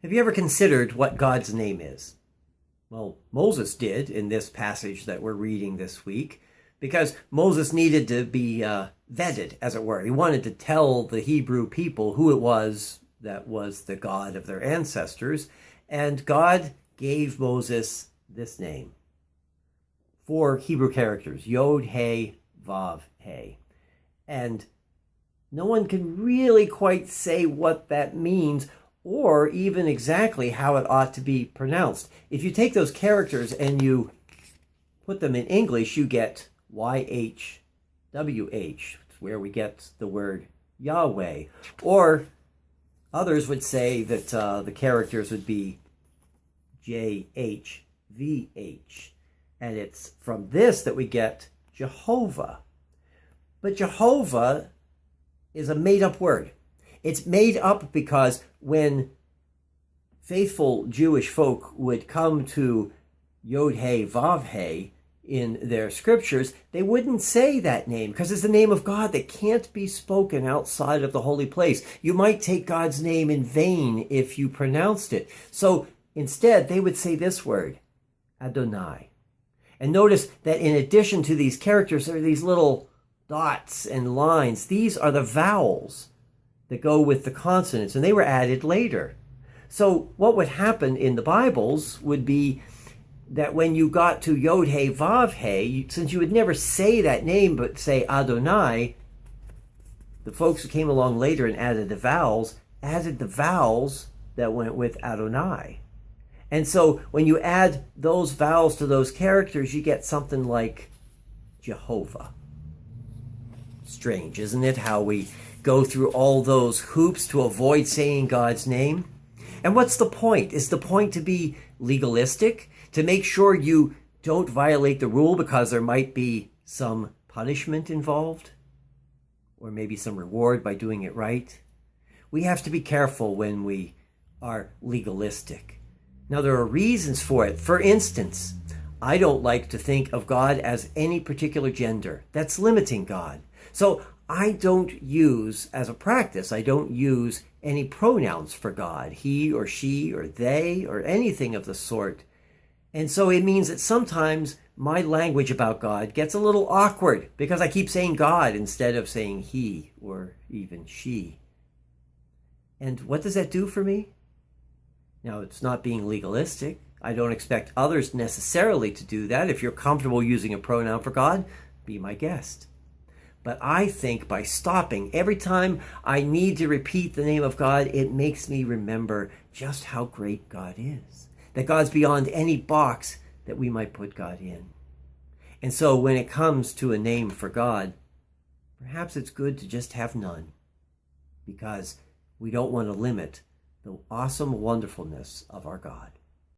Have you ever considered what God's name is? Well, Moses did in this passage that we're reading this week, because Moses needed to be vetted, as it were. He wanted to tell the Hebrew people who it was that was the God of their ancestors, and God gave Moses this name. 4 Hebrew characters, Yod, He, Vav, He. And no one can really quite say what that means, or even exactly how it ought to be pronounced. If you take those characters and you put them in English, you get YHWH, where we get the word Yahweh. Or others would say that the characters would be JHVH. And it's from this that we get Jehovah. But Jehovah is a made-up word. It's made up because when faithful Jewish folk would come to Yod He Vav He in their scriptures, they wouldn't say that name because it's the name of God that can't be spoken outside of the holy place. You might take God's name in vain if you pronounced it. So instead, they would say this word, Adonai. And notice that in addition to these characters, there are these little dots and lines. These are the vowels that go with the consonants, and they were added later. So what would happen in the Bibles would be that when you got to Yod He Vav He, since you would never say that name but say Adonai, the folks who came along later and added the vowels that went with Adonai. And so when you add those vowels to those characters, you get something like Jehovah. Strange, isn't it, how we go through all those hoops to avoid saying God's name? And what's the point? Is the point to be legalistic? To make sure you don't violate the rule because there might be some punishment involved? Or maybe some reward by doing it right? We have to be careful when we are legalistic. Now, there are reasons for it. For instance, I don't like to think of God as any particular gender. That's limiting God. So I don't use, as a practice, I don't use any pronouns for God, he or she or they or anything of the sort. And so it means that sometimes my language about God gets a little awkward because I keep saying God instead of saying he or even she. And what does that do for me? Now, it's not being legalistic. I don't expect others necessarily to do that. If you're comfortable using a pronoun for God, be my guest. But I think by stopping every time I need to repeat the name of God, it makes me remember just how great God is. That God's beyond any box that we might put God in. And so when it comes to a name for God, perhaps it's good to just have none, because we don't want to limit the awesome wonderfulness of our God.